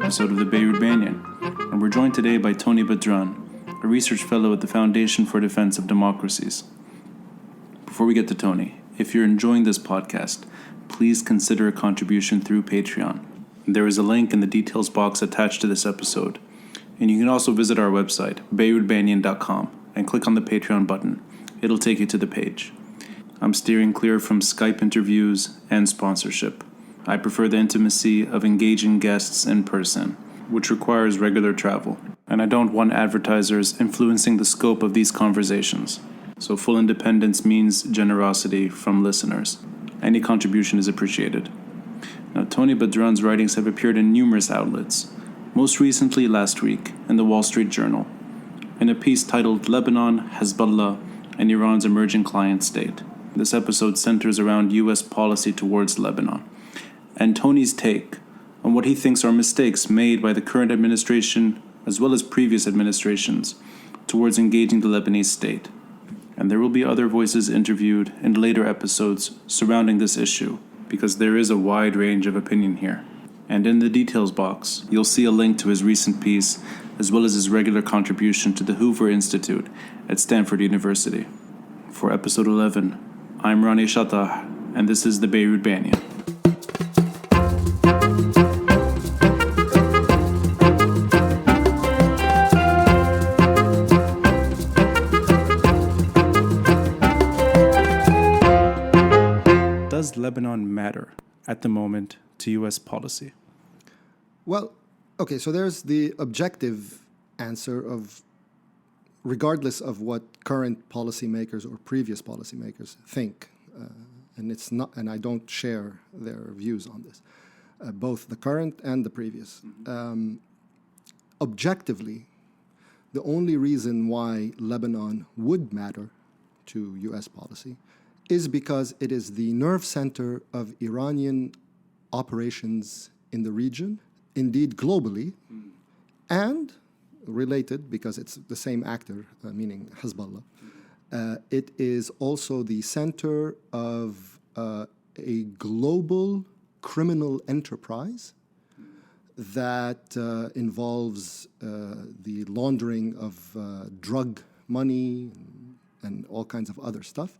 episode of the Beirut Banyan, and we're joined today by Tony Badran, a research fellow at the Foundation for Defense of Democracies. Before we get to Tony, if you're enjoying this podcast, please consider a contribution through Patreon. There is a link in the details box attached to this episode, and you can also visit our website, beirutbanyan.com, and click on the Patreon button. It'll take you to the page. I'm steering clear from Skype interviews and sponsorship. I prefer the intimacy of engaging guests in person, which requires regular travel, and I don't want advertisers influencing the scope of these conversations. So full independence means generosity from listeners. Any contribution is appreciated. Now, Tony Badran's writings have appeared in numerous outlets, most recently last week in the Wall Street Journal, in a piece titled Lebanon, Hezbollah, and Iran's Emerging Client State. This episode centers around U.S. policy towards Lebanon, and Tony's take on what he thinks are mistakes made by the current administration as well as previous administrations towards engaging the Lebanese state. And there will be other voices interviewed in later episodes surrounding this issue, because there is a wide range of opinion here. And in the details box, you'll see a link to his recent piece, as well as his regular contribution to the Hoover Institute at Stanford University. For episode 11, I'm Ronnie Shatah, and this is the Beirut Banyan. Does Lebanon matter at the moment to U.S. policy? Well, okay, so there's the objective answer of regardless of what current policymakers or previous policymakers think, and it's not, and I don't share their views on this, both the current and the previous. Objectively, the only reason why Lebanon would matter to U.S. policy is because it is the nerve center of Iranian operations in the region, indeed globally, and related, because it's the same actor, meaning Hezbollah, it is also the center of a global criminal enterprise that involves the laundering of drug money and all kinds of other stuff.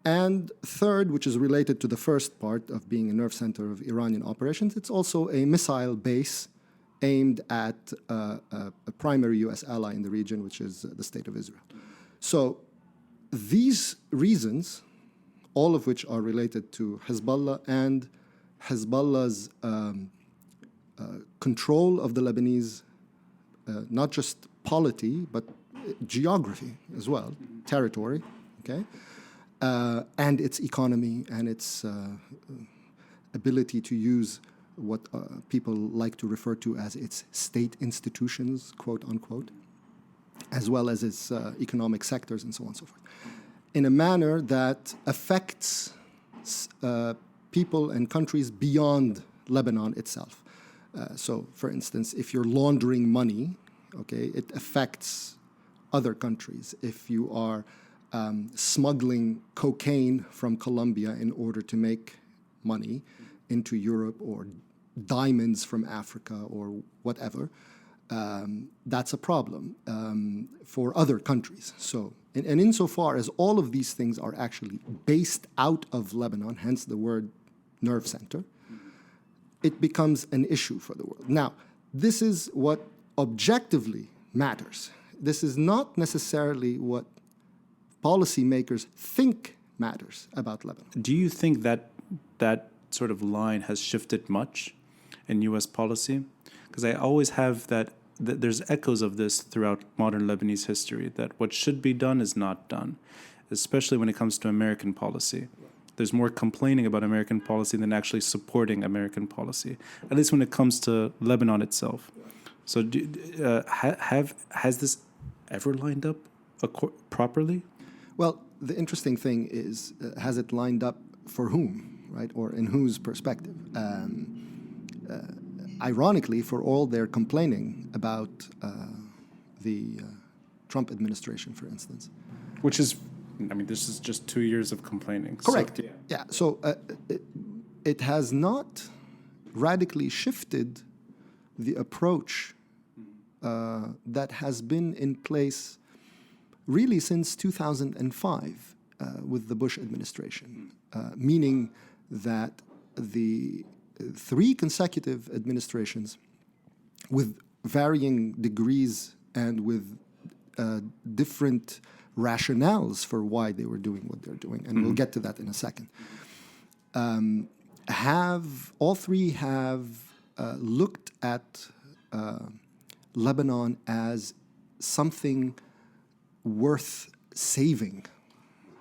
And third, which is related to the first part of being a nerve center of Iranian operations, it's also a missile base aimed at a primary U.S. ally in the region, which is the State of Israel. So these reasons, all of which are related to Hezbollah and Hezbollah's control of the Lebanese, not just polity, but geography as well, territory, okay, and its economy and its ability to use what people like to refer to as its state institutions, quote unquote, as well as its economic sectors and so on and so forth, in a manner that affects people and countries beyond Lebanon itself. So, for instance, if you're laundering money, okay, it affects other countries. If you are smuggling cocaine from Colombia in order to make money into Europe, or diamonds from Africa, or whatever, that's a problem for other countries. So, and insofar as all of these things are actually based out of Lebanon, hence the word nerve center, it becomes an issue for the world. Now, this is what objectively matters. This is not necessarily what policymakers think matters about Lebanon. Do you think that that sort of line has shifted much in U.S. policy? Because I always have that there's echoes of this throughout modern Lebanese history, that what should be done is not done, especially when it comes to American policy. There's more complaining about American policy than actually supporting American policy, at least when it comes to Lebanon itself. So has this ever lined up properly? Well, the interesting thing is, has it lined up for whom, right, or in whose perspective? Ironically, for all their complaining about the Trump administration, for instance. Which is, I mean, this is just 2 years of complaining. Correct. So, yeah. So it has not radically shifted the approach that has been in place really since 2005 with the Bush administration, meaning that the three consecutive administrations with varying degrees and with different rationales for why they were doing what they're doing, and we'll get to that in a second, all three have looked at Lebanon as something worth saving.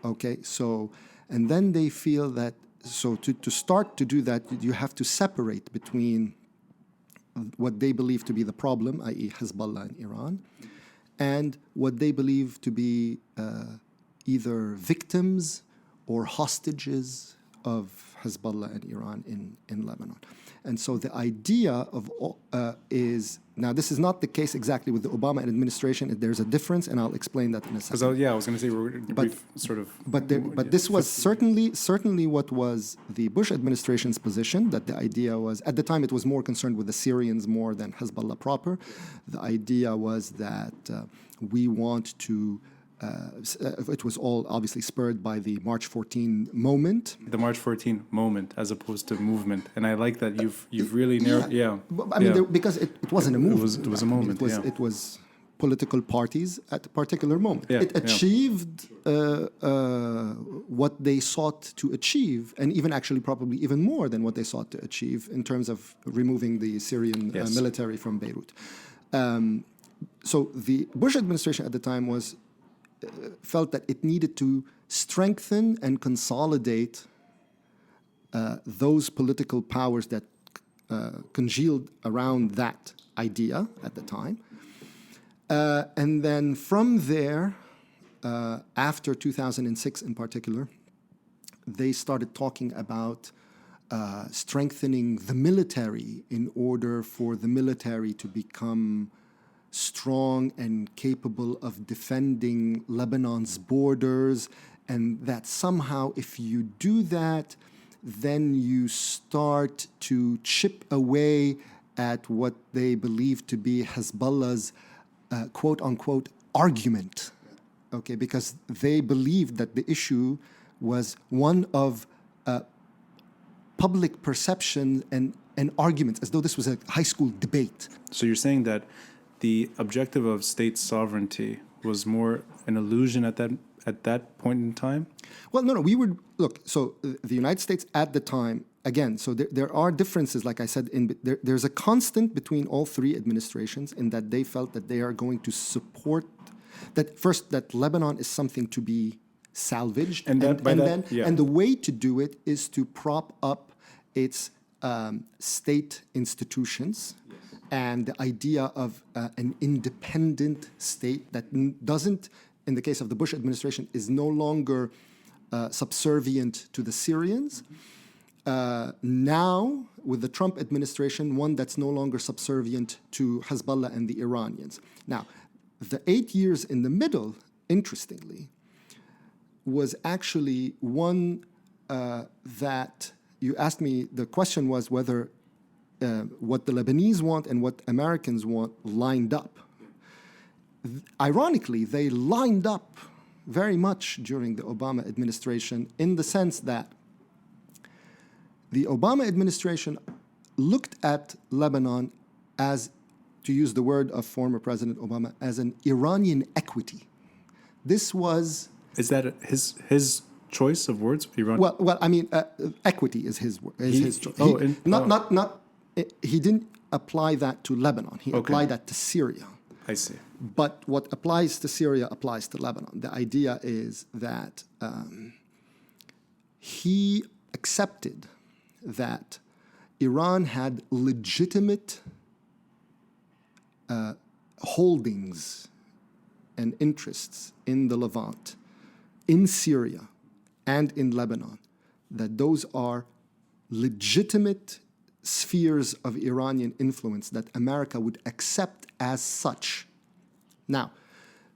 Okay, so, and then they feel that, so to start to do that, you have to separate between what they believe to be the problem, i.e. Hezbollah and Iran, and what they believe to be either victims or hostages of Hezbollah and Iran in Lebanon. And so the idea of is, now this is not the case exactly with the Obama administration. There's a difference, and I'll explain that in a second. I was going to say we're brief, sort of. But this was certainly what was the Bush administration's position. That the idea was, at the time, it was more concerned with the Syrians more than Hezbollah proper. The idea was that we want to. It was all obviously spurred by the March 14 moment. The March 14 moment, as opposed to movement, and I like that you've really narrowed. Yeah, I mean, because it wasn't a movement. It was a moment. It was political parties at a particular moment. Yeah, it achieved what they sought to achieve, and even actually probably even more than what they sought to achieve in terms of removing the Syrian military from Beirut. So the Bush administration at the time felt that it needed to strengthen and consolidate those political powers that congealed around that idea at the time. And then from there, after 2006 in particular, they started talking about strengthening the military in order for the military to become strong and capable of defending Lebanon's borders, and that somehow if you do that, then you start to chip away at what they believe to be Hezbollah's quote-unquote argument, okay, because they believed that the issue was one of public perception and arguments, as though this was a high school debate. So you're saying that the objective of state sovereignty was more an illusion at that point in time? Well, no. We would look. So the United States at the time, again. So there are differences, like I said. There's a constant between all three administrations in that they felt that they are going to support that first, that Lebanon is something to be salvaged, and the way to do it is to prop up its state institutions. And the idea of an independent state that doesn't, in the case of the Bush administration, is no longer subservient to the Syrians. Now, with the Trump administration, one that's no longer subservient to Hezbollah and the Iranians. Now, the 8 years in the middle, interestingly, was actually one that you asked me, the question was whether what the Lebanese want and what Americans want lined up. Ironically, they lined up very much during the Obama administration in the sense that the Obama administration looked at Lebanon as, to use the word of former President Obama, as an Iranian equity. This was... Is that his choice of words? Iran? Well, I mean, equity is his choice. He didn't apply that to Lebanon. He applied that to Syria. I see. But what applies to Syria applies to Lebanon. The idea is that he accepted that Iran had legitimate holdings and interests in the Levant, in Syria, and in Lebanon, that those are legitimate spheres of Iranian influence that America would accept as such. Now,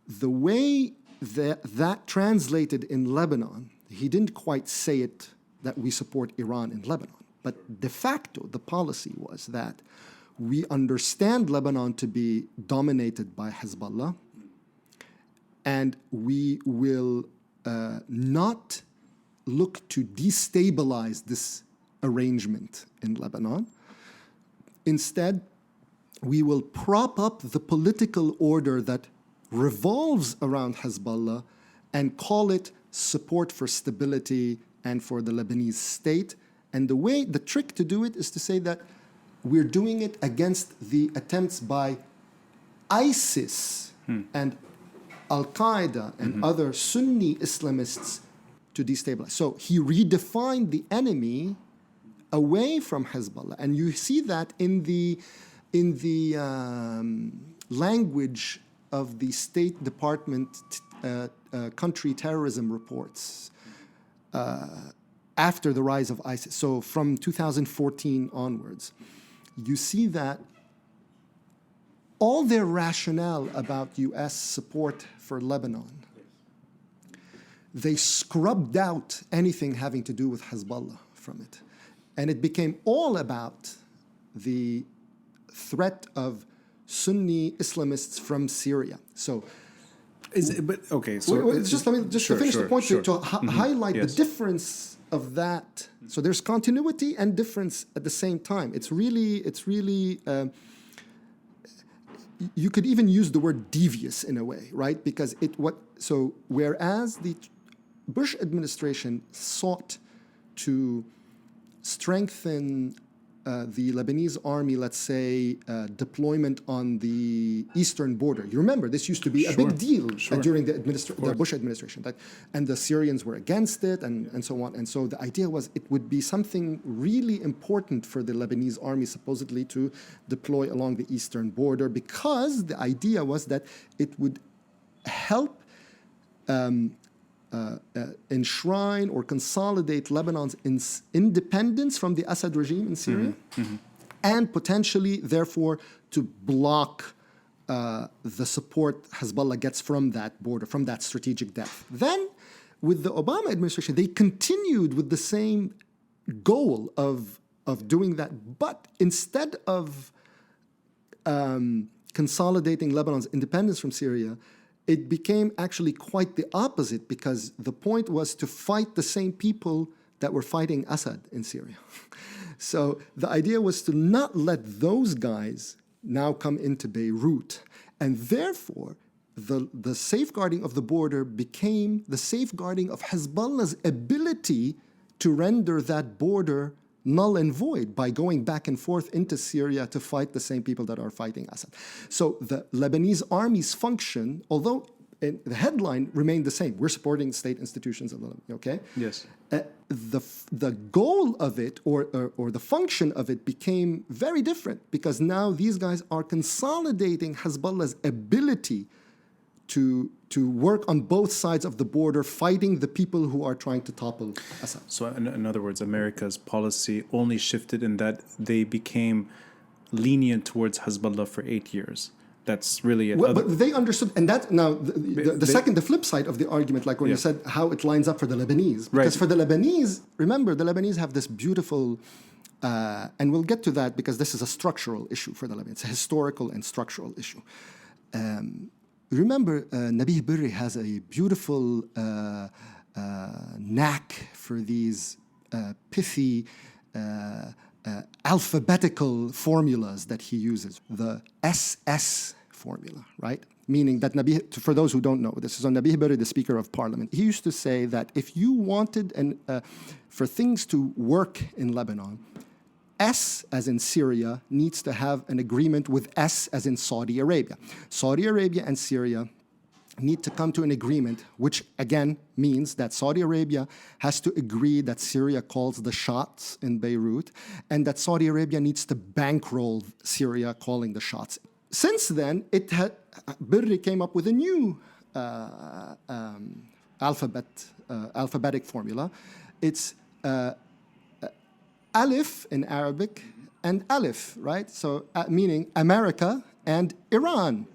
the way that translated in Lebanon, he didn't quite say it that we support Iran in Lebanon, but de facto the policy was that we understand Lebanon to be dominated by Hezbollah, and we will not look to destabilize this arrangement in Lebanon. Instead, we will prop up the political order that revolves around Hezbollah and call it support for stability and for the Lebanese state. And the trick to do it is to say that we're doing it against the attempts by ISIS and Al-Qaeda and other Sunni Islamists to destabilize. So he redefined the enemy away from Hezbollah. And you see that in the language of the State Department country terrorism reports after the rise of ISIS. So from 2014 onwards, you see that all their rationale about U.S. support for Lebanon, they scrubbed out anything having to do with Hezbollah from it. And it became all about the threat of Sunni Islamists from Syria. So, just let me finish the point to highlight the difference of that. So there's continuity and difference at the same time. It's really. You could even use the word devious in a way, right? Because whereas the Bush administration sought to strengthen the Lebanese army, let's say, deployment on the eastern border. You remember, this used to be a big deal during the Bush administration, and the Syrians were against it, and so on. And so the idea was it would be something really important for the Lebanese army, supposedly, to deploy along the eastern border, because the idea was that it would help enshrine or consolidate Lebanon's independence from the Assad regime in Syria, and potentially, therefore, to block the support Hezbollah gets from that border, from that strategic depth. Then, with the Obama administration, they continued with the same goal of doing that, but instead of consolidating Lebanon's independence from Syria, it became actually quite the opposite, because the point was to fight the same people that were fighting Assad in Syria. So the idea was to not let those guys now come into Beirut. And therefore, the safeguarding of the border became the safeguarding of Hezbollah's ability to render that border null and void by going back and forth into Syria to fight the same people that are fighting Assad. So the Lebanese army's function, although the headline remained the same, we're supporting state institutions of Lebanon, okay? Yes. The goal of it, or the function of it, became very different, because now these guys are consolidating Hezbollah's ability to work on both sides of the border, fighting the people who are trying to topple Assad. So in other words, America's policy only shifted in that they became lenient towards Hezbollah for 8 years. That's really it. Well, but they understood, and that now the flip side of the argument, like when you said how it lines up for the Lebanese, because for the Lebanese, remember, the Lebanese have this beautiful, and we'll get to that because this is a structural issue for the Lebanese. It's a historical and structural issue. Remember, Nabih Berri has a beautiful knack for these pithy alphabetical formulas that he uses. The SS formula, right? Meaning that for those who don't know, this is on Nabih Berri, the Speaker of Parliament. He used to say that if you wanted for things to work in Lebanon, S, as in Syria, needs to have an agreement with S, as in Saudi Arabia. Saudi Arabia and Syria need to come to an agreement, which again means that Saudi Arabia has to agree that Syria calls the shots in Beirut, and that Saudi Arabia needs to bankroll Syria calling the shots. Since then, Berri came up with a new alphabetic formula. It's Alif in Arabic and Alif, right? So meaning America and Iran,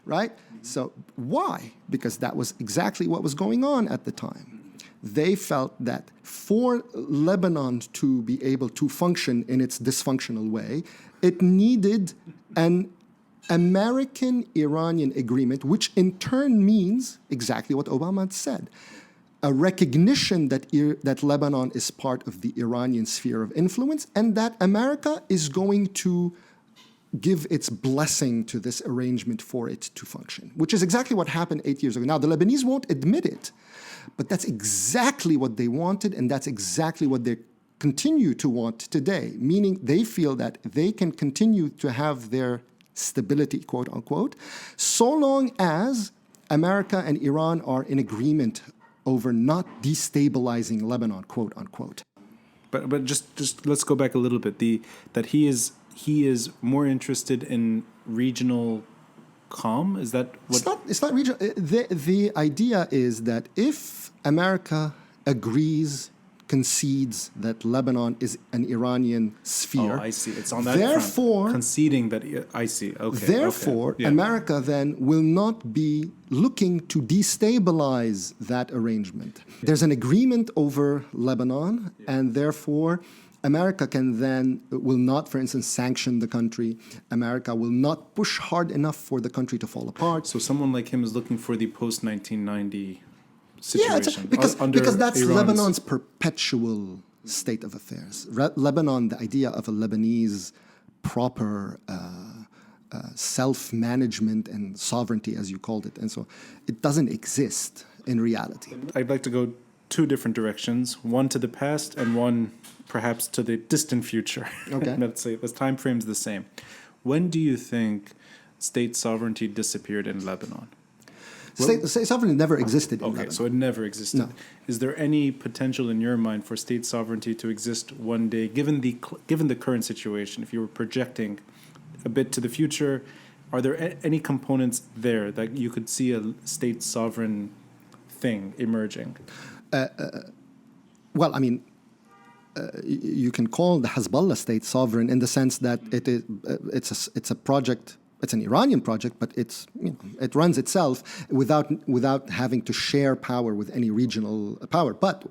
right? So why? Because that was exactly what was going on at the time. they felt that for Lebanon to be able to function in its dysfunctional way, it needed an American-Iranian agreement, which in turn means exactly what Obama had said, a recognition that Lebanon is part of the Iranian sphere of influence, and that America is going to give its blessing to this arrangement for it to function, which is exactly what happened 8 years ago. Now, the Lebanese won't admit it, but that's exactly what they wanted, and that's exactly what they continue to want today, meaning they feel that they can continue to have their stability, quote unquote, so long as America and Iran are in agreement over not destabilizing Lebanon, quote unquote. But just let's go back a little bit. That he is more interested in regional calm. Is that what? It's not regional. The idea is that if America agrees, concedes that Lebanon is an Iranian sphere. Oh, I see. It's on that therefore, front. Conceding that. I see. Okay. Therefore, okay. Yeah. America then will not be looking to destabilize that arrangement. There's an agreement over Lebanon, and therefore America will not, for instance, sanction the country. America will not push hard enough for the country to fall apart. So someone like him is looking for the post-1990 situation. Yeah, because that's Lebanon's perpetual state of affairs. Lebanon, the idea of a Lebanese proper self-management and sovereignty, as you called it, and so it doesn't exist in reality. I'd like to go two different directions, one to the past and one perhaps to the distant future. Okay. Let's say the time frame's the same. When do you think state sovereignty disappeared in Lebanon? State sovereignty never existed in Lebanon. Okay, so it never existed. No. Is there any potential in your mind for state sovereignty to exist one day, given the current situation? If you were projecting a bit to the future, are there any components there that you could see a state sovereign thing emerging? Well, I mean, you can call the Hezbollah state sovereign in the sense that it's a project. It's an Iranian project, but it runs itself without having to share power with any regional power. But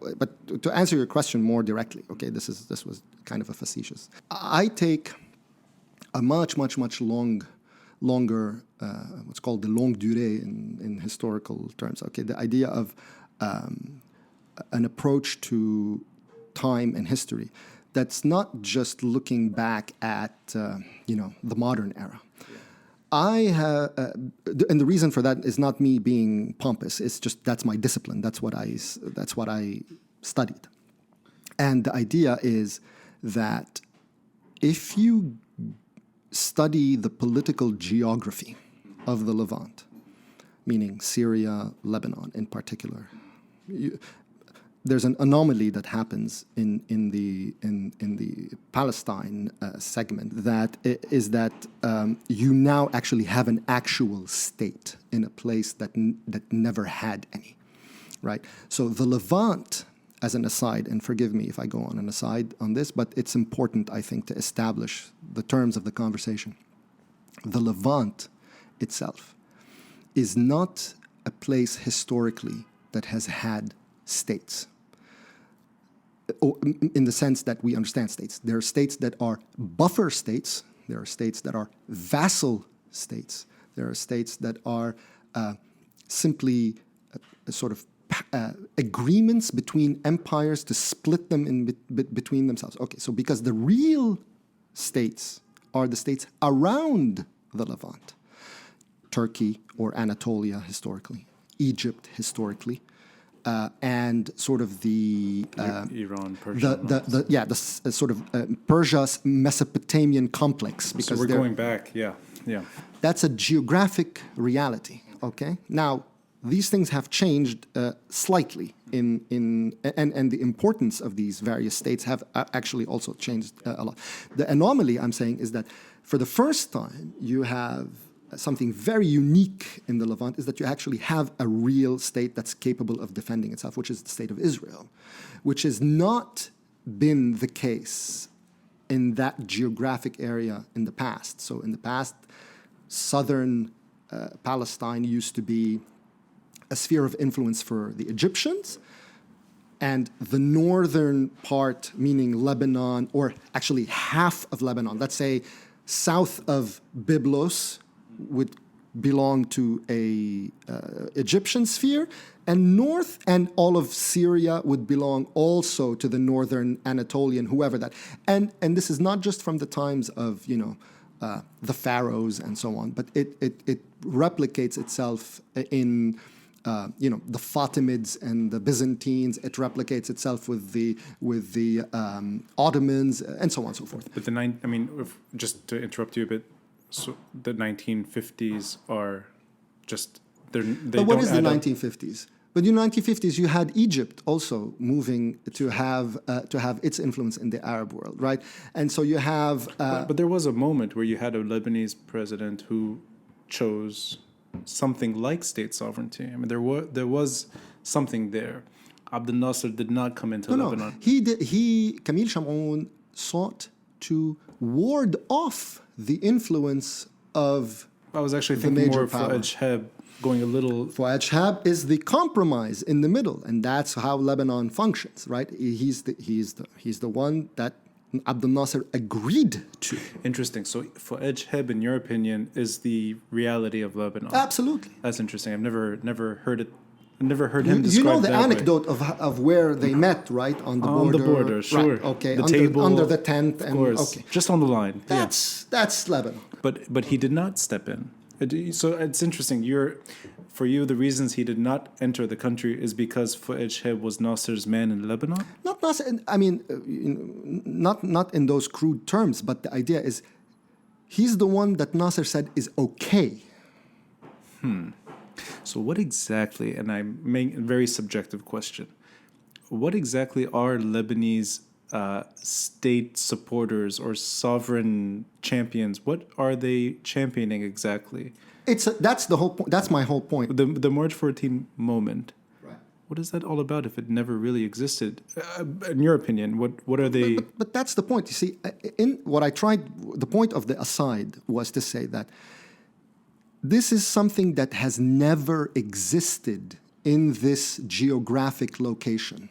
to answer your question more directly, okay, this was kind of a facetious. I take a much longer what's called the longue durée in historical terms. Okay, the idea of an approach to time and history that's not just looking back at the modern era. And the reason for that is not me being pompous. It's just that's my discipline. That's what I studied. And the idea is that if you study the political geography of the Levant, meaning Syria, Lebanon in particular, there's an anomaly that happens in the Palestine segment that is that you now actually have an actual state in a place that never had any, right? So the Levant, as an aside, and forgive me if I go on an aside on this, but it's important, I think, to establish the terms of the conversation. The Levant itself is not a place historically that has had states, in the sense that we understand states. There are states that are buffer states. There are states that are vassal states. There are states that are simply sort of agreements between empires to split them between themselves. Okay, so because the real states are the states around the Levant, Turkey or Anatolia historically, Egypt historically, and sort of the Iran, Persia, the sort of Persia's Mesopotamian complex. Because so we're going back, yeah. That's a geographic reality. Okay, now these things have changed slightly and the importance of these various states have actually also changed a lot. The anomaly I'm saying is that for the first time you have something very unique in the Levant is that you actually have a real state that's capable of defending itself, which is the state of Israel, which has not been the case in that geographic area in the past. So in the past, southern Palestine used to be a sphere of influence for the Egyptians, and the northern part, meaning Lebanon, or actually half of Lebanon, let's say south of Byblos, would belong to a Egyptian sphere, and north and all of Syria would belong also to the northern Anatolian, whoever that. And this is not just from the times of the pharaohs and so on, but it replicates itself in the Fatimids and the Byzantines. It replicates itself with the Ottomans and so on and so forth. But just to interrupt you a bit, so the 1950s are just they But what is the 1950s? But in the 1950s, you had Egypt also moving to have its influence in the Arab world, right? And so you have. But there was a moment where you had a Lebanese president who chose something like state sovereignty. I mean, there was something there. Abdel Nasser did not come into Lebanon. Camille Chamoun sought to ward off the influence of. I was actually thinking more of Fuad Shahab going a little. Fuad Shahab is the compromise in the middle, and that's how Lebanon functions, right? He's the one that Abdel Nasser agreed to. Interesting. So Fuad Shahab, in your opinion, is the reality of Lebanon. Absolutely. That's interesting. I've never heard it. I've never heard him describe You know the that anecdote of where they met, right? On the border. On the border, sure. Right, okay. The table. Under the tent. Of course. Okay. Just on the line. That's Lebanon. But he did not step in. So it's interesting. For you, the reasons he did not enter the country is because Fuad Shahab was Nasser's man in Lebanon? Not Nasser. I mean, not in those crude terms, but the idea is he's the one that Nasser said is okay. So what exactly, and I'm making a very subjective question, what exactly are Lebanese state supporters or sovereign champions? What are they championing exactly? That's the whole point. That's my whole point. The March 14 moment. Right. What is that all about if it never really existed? In your opinion, what are they? But that's the point. You see, the point of the aside was to say that this is something that has never existed in this geographic location.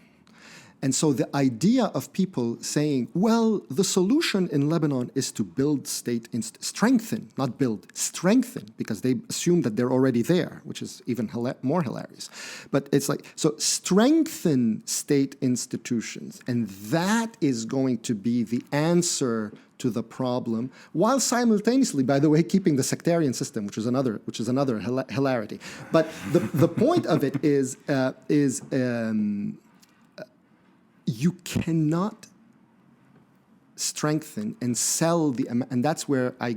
And so the idea of people saying, well, the solution in Lebanon is to build strengthen, not build, strengthen, because they assume that they're already there, which is even more hilarious. But it's like, so strengthen state institutions, and that is going to be the answer to the problem, while simultaneously, by the way, keeping the sectarian system, which is another hilarity. But the point of it is you cannot strengthen and sell and that's where I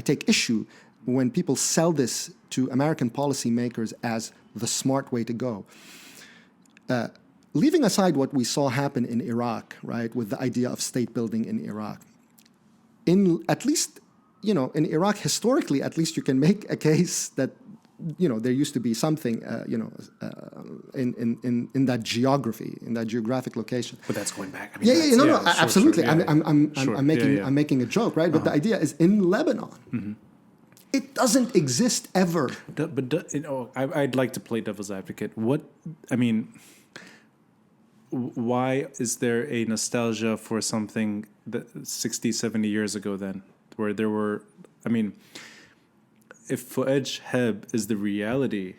take issue when people sell this to American policymakers as the smart way to go. Leaving aside what we saw happen in Iraq, right, with the idea of state building in Iraq, in Iraq historically, at least you can make a case that there used to be something, in that geography, in that geographic location. But that's going back. Absolutely. Sure, I'm making a joke, right? But the idea is in Lebanon, it doesn't exist ever. I'd like to play devil's advocate. Why is there a nostalgia for something that 60, 70 years ago then, where there were, if Fuad Shahab is the reality,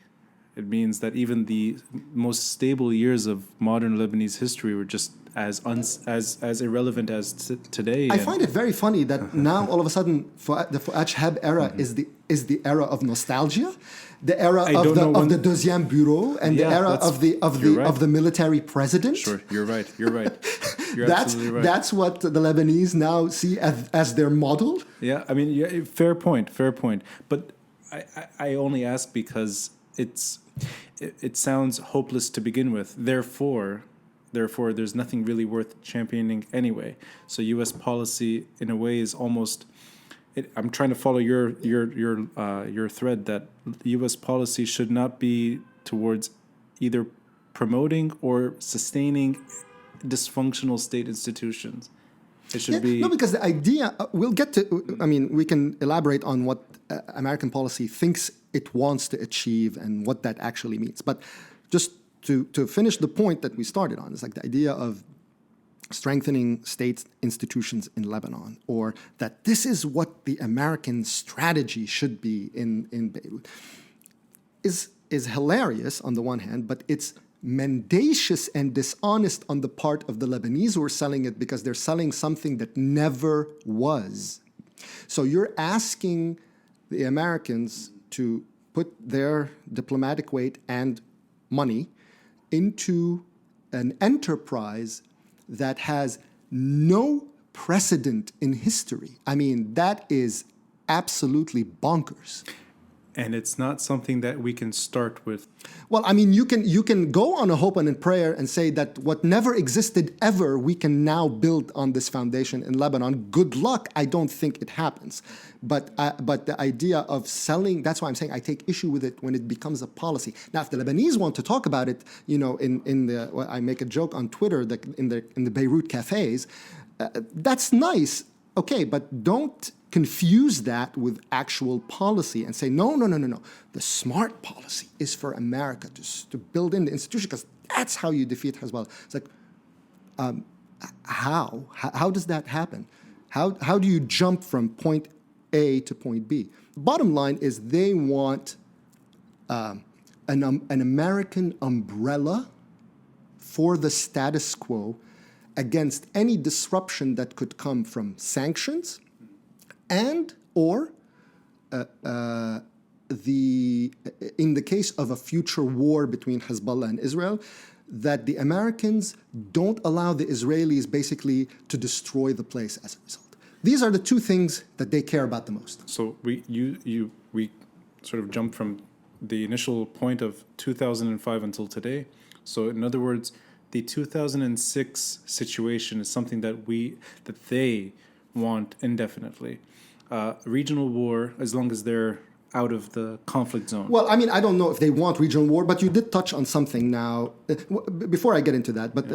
it means that even the most stable years of modern Lebanese history were just as irrelevant as today. I find it very funny that now all of a sudden the Fuad Shahab era is the era of nostalgia, the era of the Deuxième Bureau, and the era of the military president. Sure, you're right. You're absolutely right. That's what the Lebanese now see as their model. Yeah, fair point. But I only ask because it sounds hopeless to begin with. Therefore, there's nothing really worth championing anyway. So U.S. policy, in a way, is almost. I'm trying to follow your thread that U.S. policy should not be towards either promoting or sustaining dysfunctional state institutions. It should be no, because the idea we'll get to. We can elaborate on what American policy thinks it wants to achieve and what that actually means. But just to finish the point that we started on, it's like the idea of strengthening state institutions in Lebanon, or that this is what the American strategy should be in Beirut, is hilarious on the one hand, but it's mendacious and dishonest on the part of the Lebanese who are selling it, because they're selling something that never was. So you're asking the Americans to put their diplomatic weight and money into an enterprise that has no precedent in history. I mean, that is absolutely bonkers. And it's not something that we can start with. Well, I mean, you can go on a hope and a prayer and say that what never existed ever, we can now build on this foundation in Lebanon. Good luck. I don't think it happens. But the idea of selling, that's why I'm saying I take issue with it when it becomes a policy. Now, if the Lebanese want to talk about it, I make a joke on Twitter that in the Beirut cafes, that's nice. Okay, but don't confuse that with actual policy and say, no. The smart policy is for America to build in the institution, because that's how you defeat Hezbollah. It's like, how does that happen? How do you jump from point A to point B? Bottom line is they want an American umbrella for the status quo against any disruption that could come from sanctions and or in the case of a future war between Hezbollah and Israel, that the Americans don't allow the Israelis basically to destroy the place as a result. These are the two things that they care about the most. So we sort of jumped from the initial point of 2005 until today. So in other words, the 2006 situation is something that they want indefinitely. Regional war, as long as they're out of the conflict zone. Well, I mean, I don't know if they want regional war, but you did touch on something now. Before I get into that, but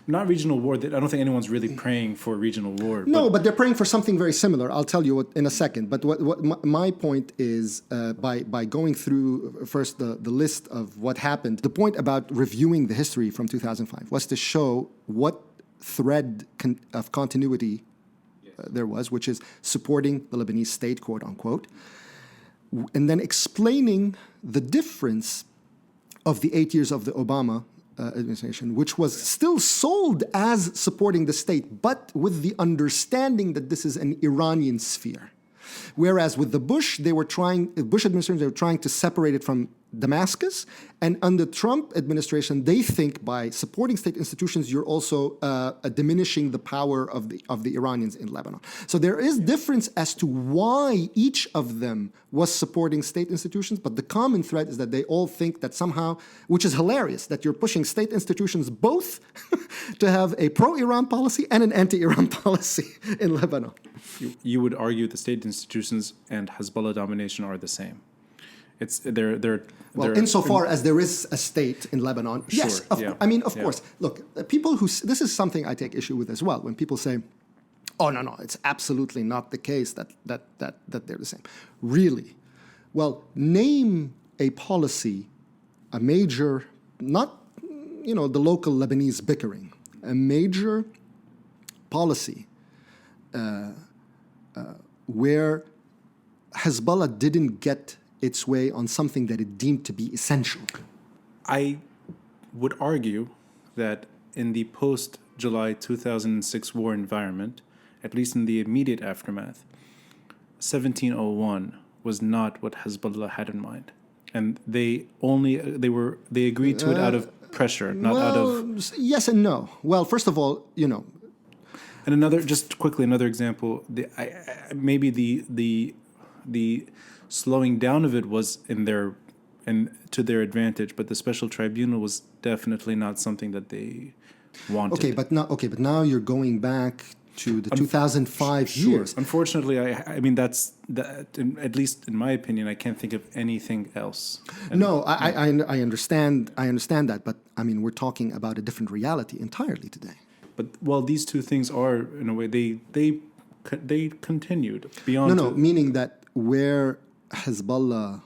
not regional war. I don't think anyone's really praying for regional war. No, but they're praying for something very similar. I'll tell you what in a second. But what my point is, by going through first the list of what happened, the point about reviewing the history from 2005 was to show what thread of continuity there was, which is supporting the Lebanese state, quote unquote, and then explaining the difference of the 8 years of the Obama administration, which was still sold as supporting the state, but with the understanding that this is an Iranian sphere. Whereas with the Bush administration, they were trying to separate it from Damascus, and under Trump administration, they think by supporting state institutions, you're also diminishing the power of the Iranians in Lebanon. So there is difference as to why each of them was supporting state institutions, but the common thread is that they all think that somehow, which is hilarious, that you're pushing state institutions both to have a pro-Iran policy and an anti-Iran policy in Lebanon. You would argue the state institutions and Hezbollah domination are the same. They're insofar as there is a state in Lebanon, sure, yes. Of course. Look, people this is something I take issue with as well. When people say, "Oh no, it's absolutely not the case that they're the same." Really? Well, name a policy, a major, not the local Lebanese bickering, a major policy where Hezbollah didn't get its way on something that it deemed to be essential. I would argue that in the post-July 2006 war environment, at least in the immediate aftermath, 1701 was not what Hezbollah had in mind. And they agreed to it out of pressure, not out of... Yes and no. Well, first of all, And another example, maybe the slowing down of it was to their advantage, but the special tribunal was definitely not something that they wanted. But now you're going back to the 2005 years. Unfortunately, I mean that's at least in my opinion, I can't think of anything else. I understand that, but I mean we're talking about a different reality entirely today. But these two things are in a way they continued beyond. Meaning that where Hezbollah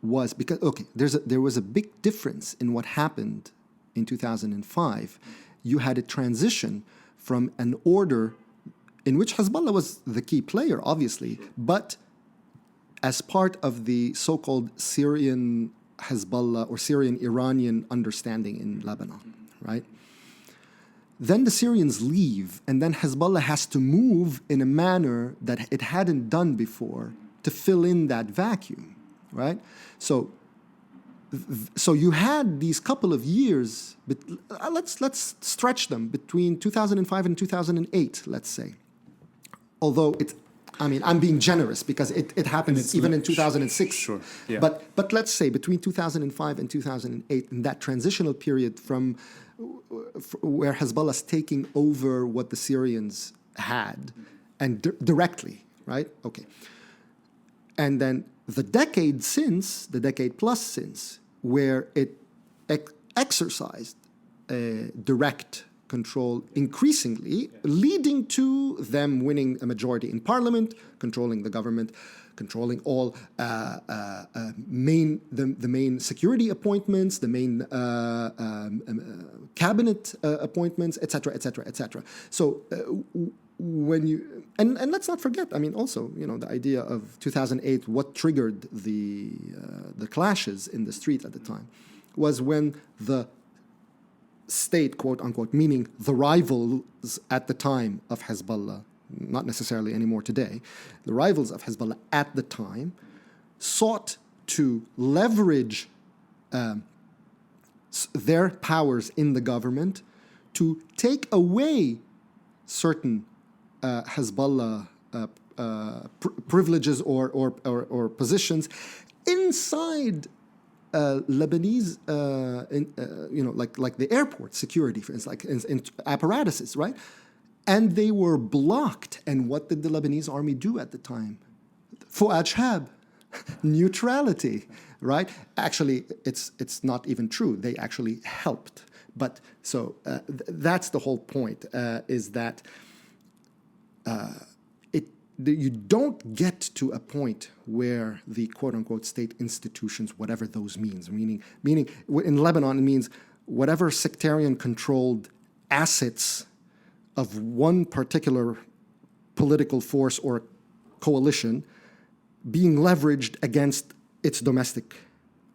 was because, okay, there was a big difference in what happened in 2005. You had a transition from an order in which Hezbollah was the key player, obviously, but as part of the so-called Syrian Hezbollah or Syrian-Iranian understanding in Lebanon, right? Then the Syrians leave, and then Hezbollah has to move in a manner that it hadn't done before to fill in that vacuum, right? So you had these couple of years, but let's stretch them between 2005 and 2008, let's say. Although I'm being generous because it happens even in 2006. Sure. Yeah. But let's say between 2005 and 2008, in that transitional period from where Hezbollah's taking over what the Syrians had, and directly, right? Okay. And then the decade plus since, where it exercised direct control increasingly, leading to them winning a majority in parliament, controlling the government, controlling all the main security appointments, the main cabinet appointments, etc., etc., etc. So when you and let's not forget, also the idea of 2008, what triggered the clashes in the street at the time, was when the state, quote unquote, meaning the rivals at the time of Hezbollah, not necessarily anymore today, the rivals of Hezbollah at the time sought to leverage their powers in the government to take away certain Hezbollah privileges or positions inside Lebanese, like the airport security, for instance, like in apparatuses, right? And they were blocked. And what did the Lebanese army do at the time? Fuad Shahab, neutrality, right? Actually, it's not even true. They actually helped. But so that's the whole point, is that you don't get to a point where the quote-unquote state institutions, whatever those means, meaning in Lebanon it means whatever sectarian-controlled assets of one particular political force or coalition being leveraged against its domestic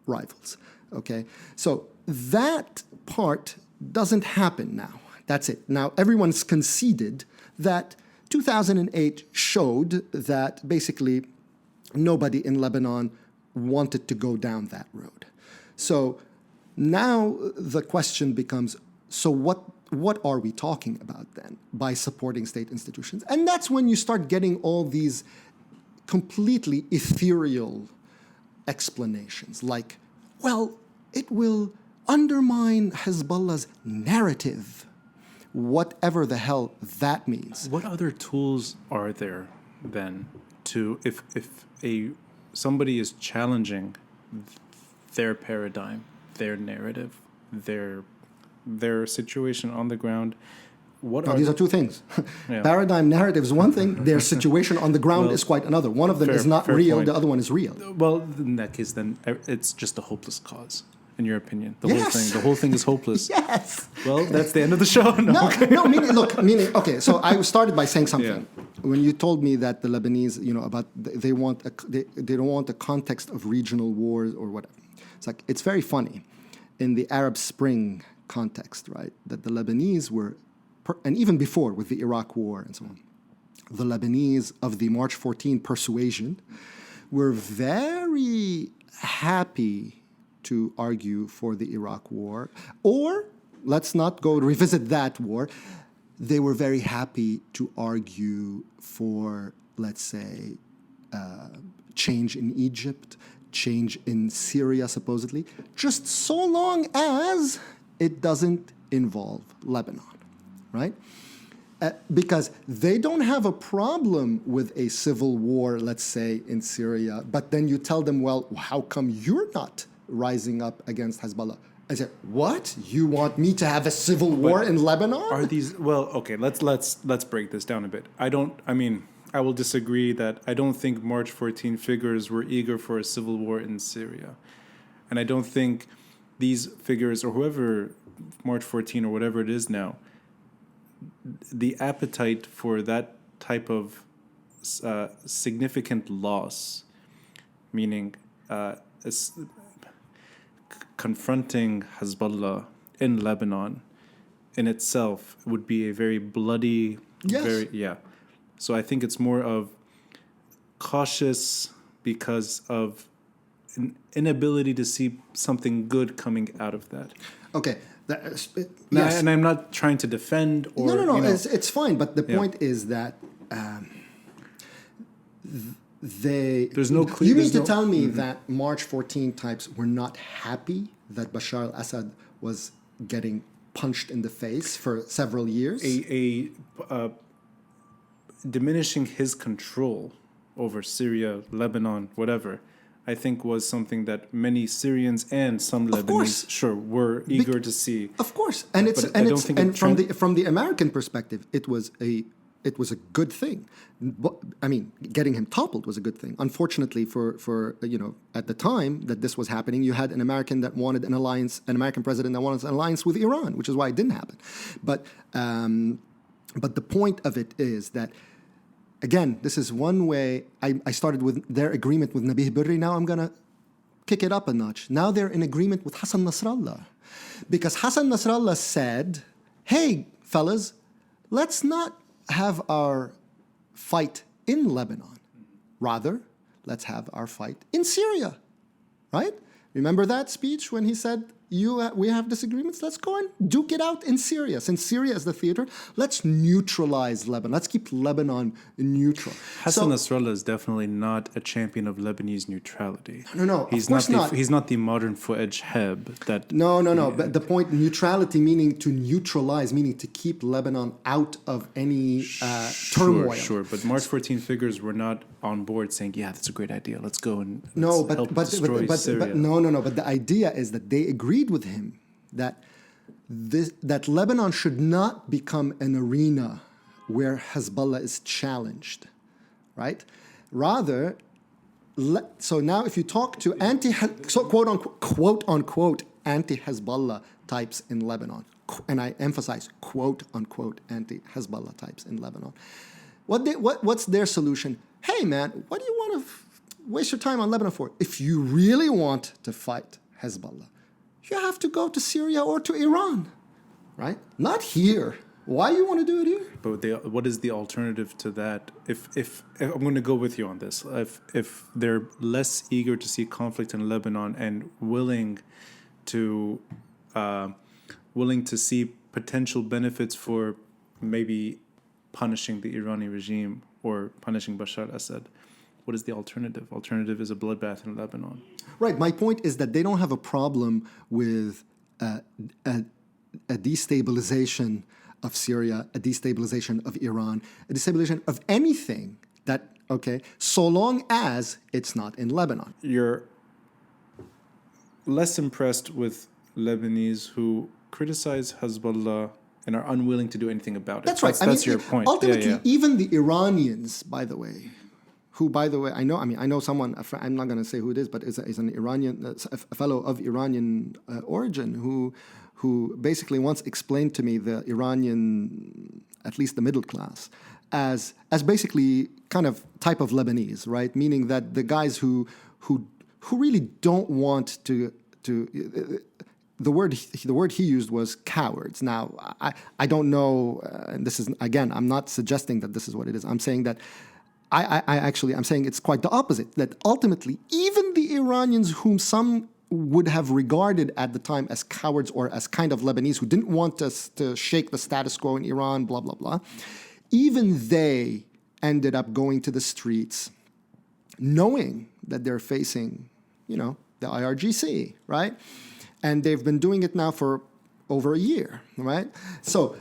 rivals, okay? So that part doesn't happen now. That's it. Now, everyone's conceded that 2008 showed that basically nobody in Lebanon wanted to go down that road. So now the question becomes, so what are we talking about then by supporting state institutions? And that's when you start getting all these completely ethereal explanations like, well, it will undermine Hezbollah's narrative, whatever the hell that means. What other tools are there then to, if somebody is challenging their paradigm, their narrative, their situation on the ground, these are two things. Yeah. Paradigm narrative is one thing. Their situation on the ground is quite another. One of them is not real. Point. The other one is real. Well, in that case, then it's just a hopeless cause, in your opinion. The whole thing is hopeless. Yes. Well, that's the end of the show. Meaning. Okay, so I started by saying something. Yeah. When you told me that the Lebanese, about they don't want a context of regional wars or whatever. It's like, it's very funny in the Arab Spring context, right? That the Lebanese were, and even before with the Iraq War and so on, the Lebanese of the March 14 persuasion were very happy to argue for the Iraq War, or let's not go revisit that war. They were very happy to argue for, let's say, change in Egypt, change in Syria, supposedly, just so long as it doesn't involve Lebanon, right? Because they don't have a problem with a civil war, let's say, in Syria, but then you tell them, well, how come you're not rising up against Hezbollah? I said, what? You want me to have a civil war in Lebanon? Are these, well, okay, let's break this down a bit. I will disagree that I don't think March 14 figures were eager for a civil war in Syria. And I don't think these figures, or whoever, March 14 or whatever it is now, the appetite for that type of significant loss, meaning confronting Hezbollah in Lebanon in itself would be a very bloody, So I think it's more of cautious because of an inability to see something good coming out of that. Okay. Yes. And I'm not trying to defend or... No. It's fine. But the point is that There's no clear... You mean to tell me that March 14 types were not happy that Bashar al-Assad was getting punched in the face for several years? Diminishing his control over Syria, Lebanon, whatever, I think was something that many Syrians and some Lebanese were eager to see. Of course, from the American perspective, it was a good thing. I mean, getting him toppled was a good thing. Unfortunately, for at the time that this was happening, you had an American that wanted an alliance, an American president that wanted an alliance with Iran, which is why it didn't happen. But the point of it is that, again, this is one way. I started with their agreement with Nabih Berri. Now I'm going to kick it up a notch. Now they're in agreement with Hassan Nasrallah. Because Hassan Nasrallah said, hey, fellas, let's not have our fight in Lebanon. Rather, let's have our fight in Syria. Right? Remember that speech when he said, we have disagreements? Let's go and duke it out in Syria. Since Syria is the theater, let's neutralize Lebanon. Let's keep Lebanon neutral. Hassan Nasrallah is definitely not a champion of Lebanese neutrality. No, he's not. He's not the modern Fuad Shahab that... No. But the point, neutrality meaning to neutralize, meaning to keep Lebanon out of any turmoil. Sure. But March 14 figures were not on board saying, yeah, that's a great idea. Let's go and help destroy Syria. No. But the idea is that they agreed with him that Lebanon should not become an arena where Hezbollah is challenged, right? Rather, so now if you talk to quote unquote anti-Hezbollah types in Lebanon, and I emphasize quote unquote anti-Hezbollah types in Lebanon, what's their solution? Hey man, what do you want to waste your time on Lebanon for? If you really want to fight Hezbollah, you have to go to Syria or to Iran, right? Not here. Why do you want to do it here? But what is the alternative to that? If I'm going to go with you on this, if they're less eager to see conflict in Lebanon and willing to see potential benefits for maybe punishing the Iranian regime or punishing Bashar al-Assad, what is the alternative? Alternative is a bloodbath in Lebanon. Right. My point is that they don't have a problem with a destabilization of Syria, a destabilization of Iran, a destabilization of anything so long as it's not in Lebanon. You're less impressed with Lebanese who criticize Hezbollah and are unwilling to do anything about it. That's right. That's your point. Ultimately, even the Iranians, by the way, I know someone, I'm not going to say who it is, but is an Iranian, a fellow of Iranian origin who basically once explained to me the Iranian, at least the middle class, as basically kind of type of Lebanese, right? Meaning that the guys who really don't want to the word he used was cowards. Now, I don't know, and this is, again, I'm not suggesting that this is what it is. I'm saying that I'm saying it's quite the opposite, that ultimately, even the Iranians whom some would have regarded at the time as cowards or as kind of Lebanese who didn't want us to shake the status quo in Iran, blah, blah, blah, even they ended up going to the streets knowing that they're facing, the IRGC, right? And they've been doing it now for over a year, right? So...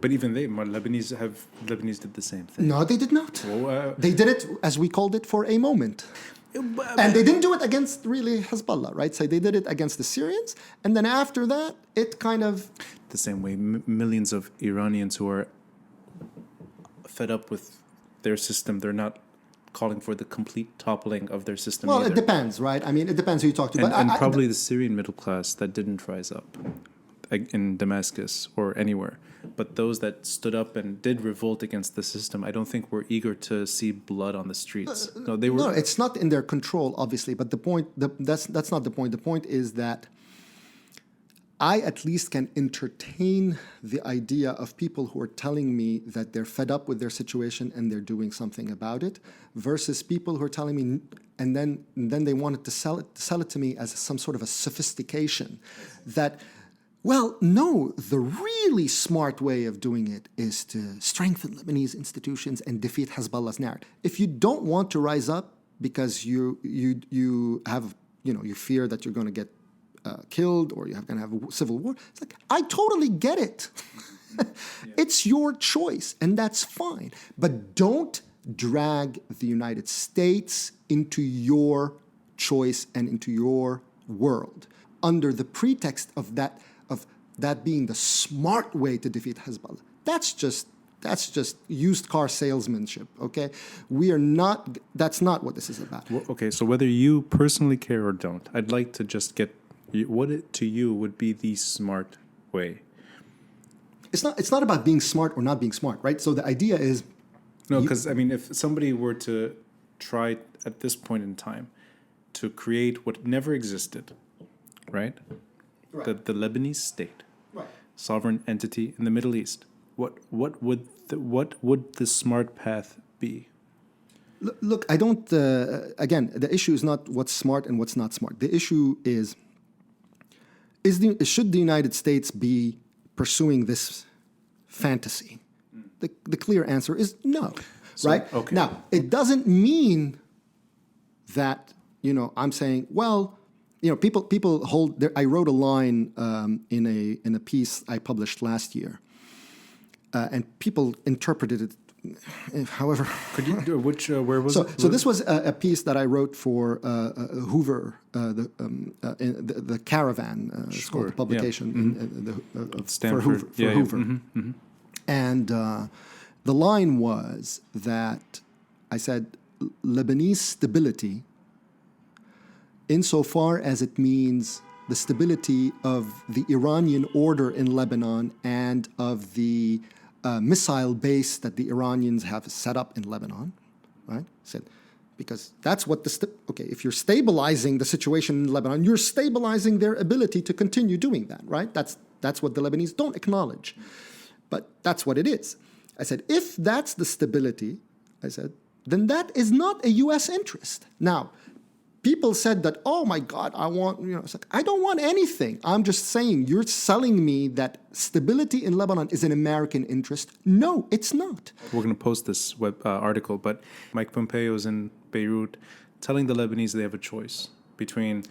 But even Lebanese did the same thing. No, they did not. They did it, as we called it, for a moment. And they didn't do it against really Hezbollah, right? So they did it against the Syrians. And then after that, it kind of... The same way millions of Iranians who are fed up with their system. They're not calling for the complete toppling of their system. Well, either. it depends, right? I mean, it depends who you talk to. And probably the Syrian middle class that didn't rise up in Damascus or anywhere. But those that stood up and did revolt against the system, I don't think were eager to see blood on the streets. No, they were. No, it's not in their control, obviously. But the point, that's not the point. The point is that I at least can entertain the idea of people who are telling me that they're fed up with their situation and they're doing something about it, versus people who are telling me, and then they wanted to sell it to me as some sort of a sophistication that. Well, no, the really smart way of doing it is to strengthen Lebanese institutions and defeat Hezbollah's narrative. If you don't want to rise up because you have, you fear that you're going to get killed or you're going to have a civil war, it's like, I totally get it. It's your choice, and that's fine. But don't drag the United States into your choice and into your world under the pretext of that being the smart way to defeat Hezbollah. That's just used car salesmanship, okay? That's not what this is about. Well, okay, so whether you personally care or don't, I'd like to just get what to you would be the smart way. It's not about being smart or not being smart, right? So the idea is... No, because, I mean, if somebody were to try at this point in time to create what never existed, right? The Lebanese state, right, sovereign entity in the Middle East. What would the smart path be? Look, I don't. Again, the issue is not what's smart and what's not smart. The issue is should the United States be pursuing this fantasy? The clear answer is no. Right? Okay. Now, it doesn't mean that I'm saying, well. People hold. I wrote a line in a piece I published last year, and people interpreted it. However, could you do where was it? So this was a piece that I wrote for Hoover, the Caravan school publication of Stanford for Hoover. Mm-hmm. Mm-hmm. And the line was that I said Lebanese stability, insofar as it means the stability of the Iranian order in Lebanon and of the missile base that the Iranians have set up in Lebanon, right? Said, because that's what if you're stabilizing the situation in Lebanon, you're stabilizing their ability to continue doing that, right? That's what the Lebanese don't acknowledge, but that's what it is. I said, if that's the stability, I said, then that is not a U.S. interest. Now, people said that, oh my God, I want, it's like, I don't want anything. I'm just saying, you're selling me that stability in Lebanon is an American interest. No, it's not. We're going to post this web article, but Mike Pompeo is in Beirut telling the Lebanese they have a choice between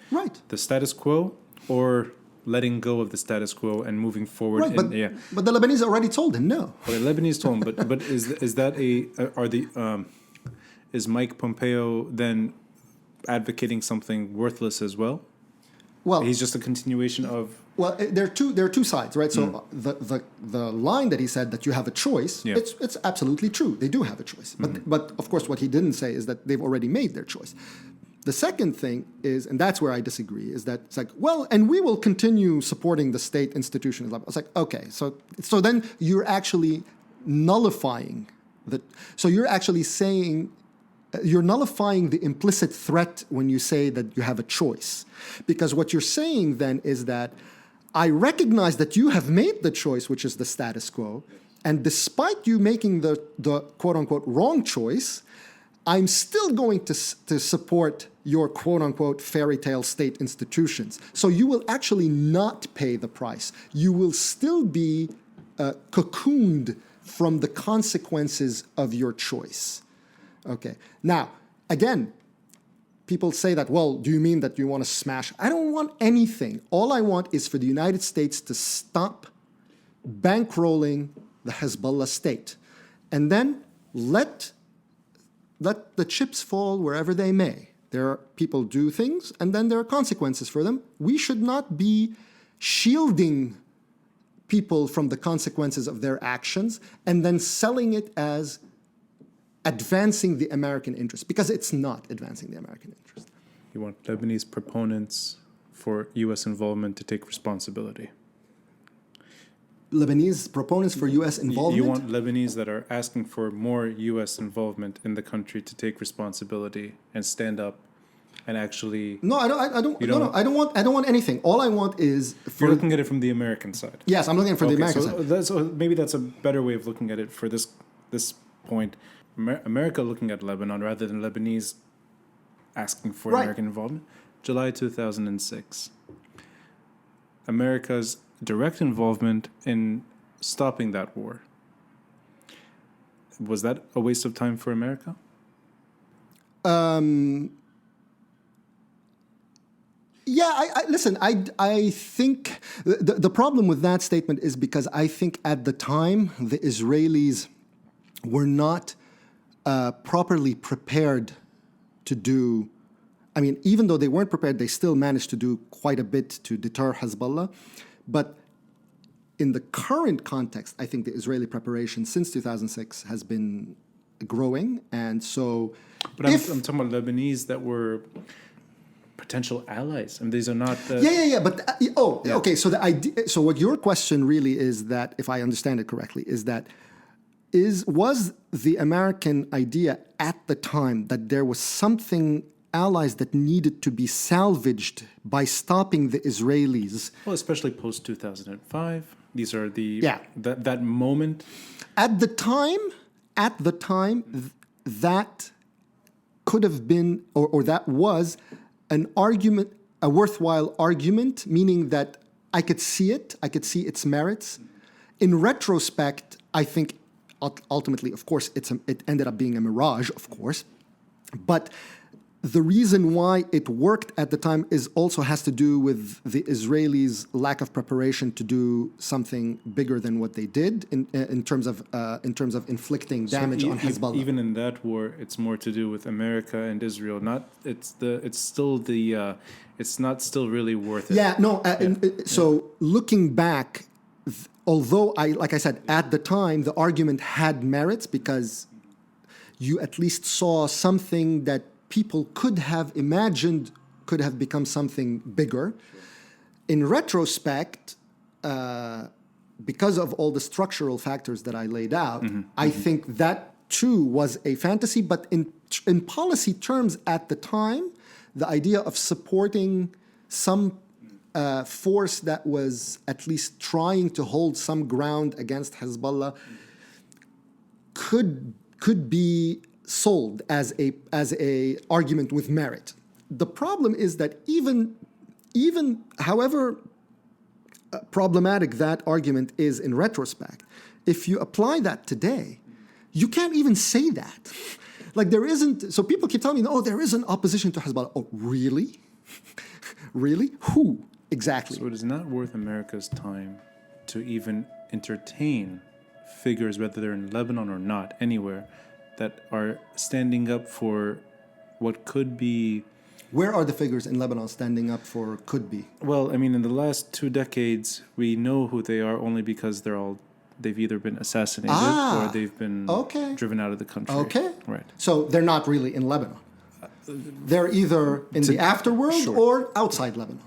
the status quo or letting go of the status quo and moving forward. Right, but the Lebanese already told him no. Okay, Lebanese told him, but is Mike Pompeo then advocating something worthless as well? Well, he's just a continuation of. Well, there are two sides, right? So the line that he said that you have a choice, it's absolutely true. They do have a choice, but of course what he didn't say is that they've already made their choice. The second thing is, and that's where I disagree, is that it's like, well, and we will continue supporting the state institution. It's like, okay, so then you're actually nullifying the. So you're actually saying. You're nullifying the implicit threat when you say that you have a choice. Because what you're saying then is that I recognize that you have made the choice, which is the status quo, and despite you making the quote-unquote wrong choice, I'm still going to support your quote-unquote fairy tale state institutions. So you will actually not pay the price. You will still be cocooned from the consequences of your choice. Okay. Now, again, people say that, well, do you mean that you want to smash? I don't want anything. All I want is for the United States to stop bankrolling the Hezbollah state. And then let the chips fall wherever they may. People do things, and then there are consequences for them. We should not be shielding people from the consequences of their actions and then selling it as advancing the American interest, because it's not advancing the American interest. You want Lebanese proponents for U.S. involvement to take responsibility. Lebanese proponents for U.S. involvement? You want Lebanese that are asking for more U.S. involvement in the country to take responsibility and stand up and actually... No, I don't want anything. All I want is... You're looking at it from the American side. Yes, I'm looking at it from the American side. So maybe that's a better way of looking at it for this point. America looking at Lebanon rather than Lebanese asking for American involvement. July 2006. America's direct involvement in stopping that war. Was that a waste of time for America? Yeah, listen, I think the problem with that statement is because I think at the time the Israelis were not properly prepared to do... I mean, even though they weren't prepared, they still managed to do quite a bit to deter Hezbollah. But in the current context, I think the Israeli preparation since 2006 has been growing. And so... But I'm talking about Lebanese that were potential allies. I mean, these are not... Okay. So the idea... So what your question really is that, if I understand it correctly, is that was the American idea at the time that there was something... allies that needed to be salvaged by stopping the Israelis. Well, especially post 2005. These are that moment. At the time, that could have been, or that was an argument, a worthwhile argument, meaning that I could see it, I could see its merits. In retrospect, I think ultimately, of course, it ended up being a mirage, of course, but the reason why it worked at the time has to do with the Israelis' lack of preparation to do something bigger than what they did in terms of inflicting damage on Hezbollah. Even in that war, it's more to do with America and Israel. It's not still really worth it. So looking back, although like I said, at the time the argument had merits because you at least saw something that people could have imagined could have become something bigger. In retrospect, because of all the structural factors that I laid out, I think that too was a fantasy. But in policy terms at the time, the idea of supporting some force that was at least trying to hold some ground against Hezbollah could be sold as a argument with merit. The problem is that even however problematic that argument is in retrospect, if you apply that today, you can't even say that. Like there isn't. So people keep telling me, "Oh, there is an opposition to Hezbollah." Oh, really? Really? Who exactly? So it is not worth America's time to even entertain figures, whether they're in Lebanon or not, anywhere, that are standing up for what could be... Where are the figures in Lebanon standing up for could be? Well, I mean, in the last 2 decades, we know who they are only because they've either been assassinated or they've been driven out of the country. Okay. Right. So they're not really in Lebanon. They're either in the afterworld or outside Lebanon.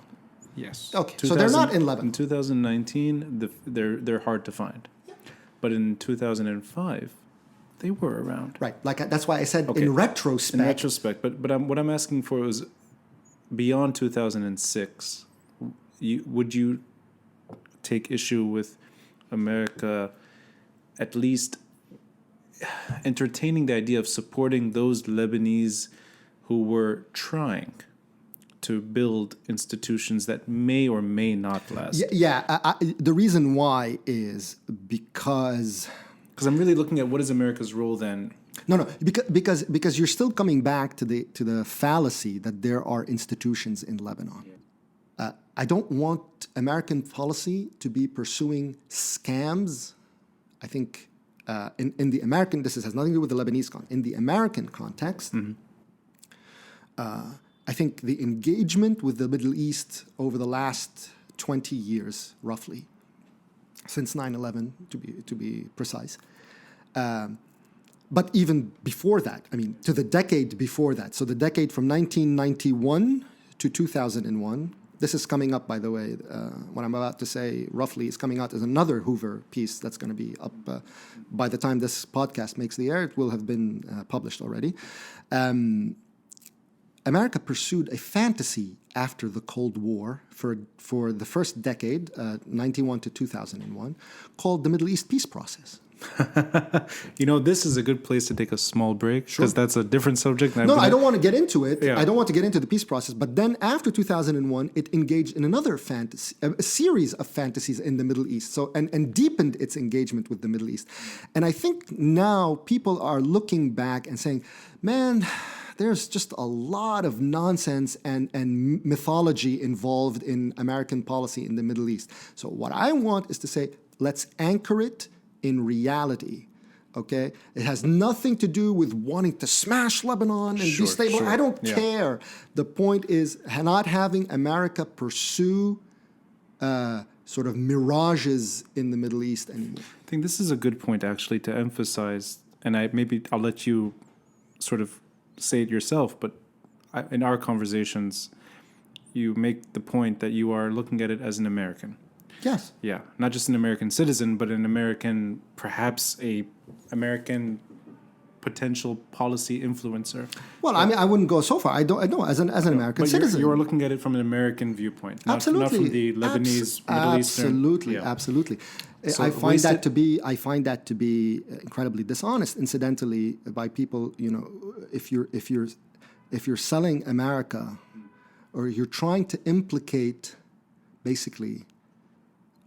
Yes. Okay. So they're not in Lebanon. In 2019, they're hard to find. Yeah. But in 2005... they were around. Right. That's why I said in retrospect. In retrospect. But what I'm asking for is beyond 2006, would you take issue with America at least entertaining the idea of supporting those Lebanese who were trying to build institutions that may or may not last? The reason why is because I'm really looking at what is America's role then. No, because you're still coming back to the fallacy that there are institutions in Lebanon. I don't want American policy to be pursuing scams. I think in the American, this has nothing to do with the Lebanese context. In the American context, I think the engagement with the Middle East over the last 20 years, roughly, since 9/11 to be precise, But even before that, I mean, to the decade before that, so the decade from 1991 to 2001, this is coming up, by the way, what I'm about to say roughly is coming out as another Hoover piece that's going to be up by the time this podcast makes the air. It will have been published already. America pursued a fantasy after the Cold War for the first decade, 91 to 2001, called the Middle East Peace Process. This is a good place to take a small break because that's a different subject. No, I don't want to get into it. Yeah. I don't want to get into the peace process. But then after 2001, it engaged in another fantasy, a series of fantasies in the Middle East. So and deepened its engagement with the Middle East. And I think now people are looking back and saying, man, there's just a lot of nonsense and mythology involved in American policy in the Middle East. So what I want is to say, let's anchor it in reality, okay? It has nothing to do with wanting to smash Lebanon and destabilize. Sure. I don't care. The point is not having America pursue sort of mirages in the Middle East anymore. I think this is a good point, actually, to emphasize, and I'll let you sort of say it yourself, but in our conversations, you make the point that you are looking at it as an American. Yes. Yeah, not just an American citizen, but an American, perhaps a American potential policy influencer. Well, I mean, I wouldn't go so far. I don't as an American citizen. You are looking at it from an American viewpoint, not from the Lebanese, Middle Eastern. Absolutely. So I find that to be incredibly dishonest. Incidentally, by people, if you're selling America, or you're trying to implicate, basically,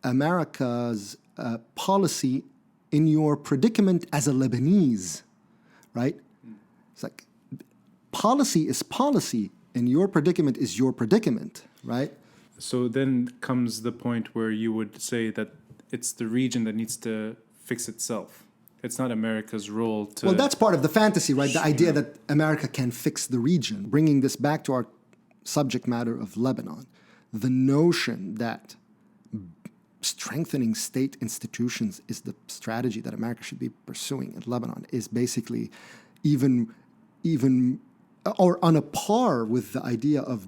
America's policy in your predicament as a Lebanese, right? It's like policy is policy, and your predicament is your predicament, right? So then comes the point where you would say that it's the region that needs to fix itself. It's not America's role to... Well, that's part of the fantasy, right? The idea that America can fix the region. Bringing this back to our subject matter of Lebanon, the notion that strengthening state institutions is the strategy that America should be pursuing in Lebanon is basically even or on a par with the idea of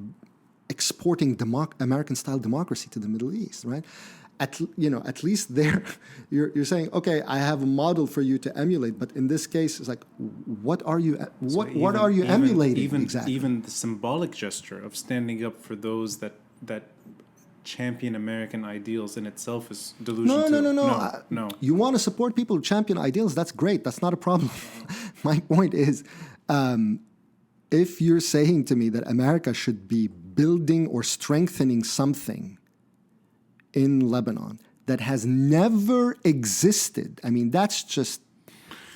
exporting American-style democracy to the Middle East, right? At least there, you're saying, okay, I have a model for you to emulate, but in this case, it's like, what are you emulating exactly? Even the symbolic gesture of standing up for those that champion American ideals in itself is delusional. No. You want to support people who champion ideals? That's great. That's not a problem. My point is, if you're saying to me that America should be building or strengthening something in Lebanon that has never existed, I mean, that's just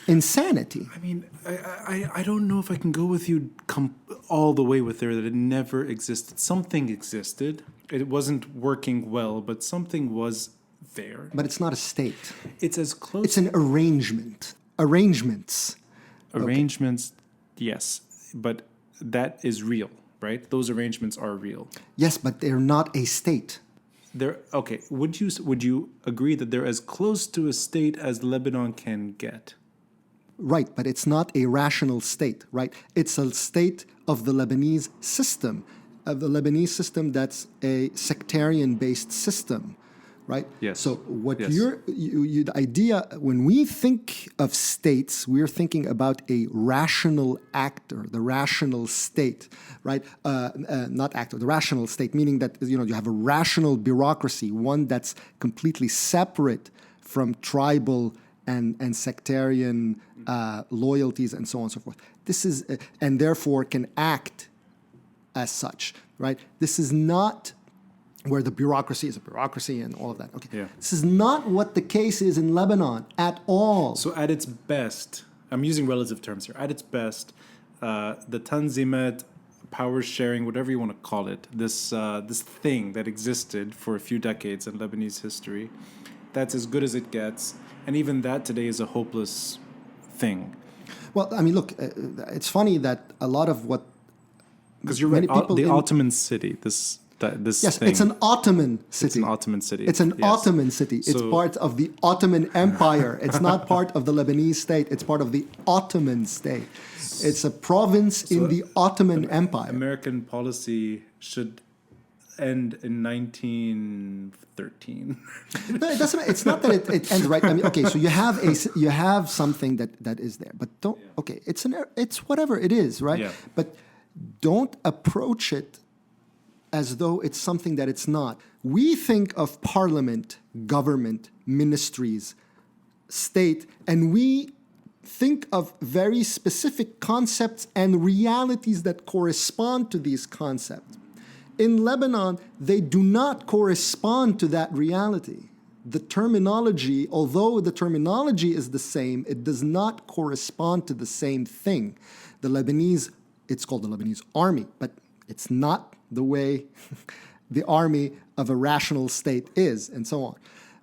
insanity. I mean, I don't know if I can go with you all the way with there that it never existed. Something existed. It wasn't working well, but something was there. But it's not a state. It's as close... It's an arrangement. Arrangements. Arrangements, okay. Yes. But that is real, right? Those arrangements are real. Yes, but they're not a state. Okay. Would you agree that they're as close to a state as Lebanon can get? Right, but it's not a rational state, right? It's a state of the Lebanese system, that's a sectarian-based system, right? Yes. So the idea, when we think of states, we're thinking about a rational actor, the rational state, right? Not actor, the rational state, meaning that, you have a rational bureaucracy, one that's completely separate from tribal and sectarian loyalties and so on and so forth. This is, and therefore can act as such, right? This is not where the bureaucracy is a bureaucracy and all of that. Okay. Yeah. This is not what the case is in Lebanon at all. So at its best, I'm using relative terms here, at its best, the Tanzimat, power sharing, whatever you want to call it, this thing that existed for a few decades in Lebanese history, that's as good as it gets. And even that today is a hopeless thing. Well, I mean, look, it's funny that a lot of what... Because you're right, the Ottoman city, this this Yes, thing. it's an Ottoman city. It's an Ottoman city. It's an Ottoman city. It's So- part of the Ottoman Empire. It's not part of the Lebanese state. It's part of the Ottoman state. It's a province in the Ottoman Empire. American policy should end in 1913. No, it doesn't. It's not that it ends right. I mean, okay, so you have something that is there, but don't. Okay, it's whatever it is, right? Yeah. But don't approach it as though it's something that it's not. We think of parliament, government, ministries, state, and we think of very specific concepts and realities that correspond to these concepts. In Lebanon, they do not correspond to that reality. The terminology, although the terminology is the same, it does not correspond to the same thing. The Lebanese, it's called the Lebanese army, but it's not the way the army of a rational state is, and so on.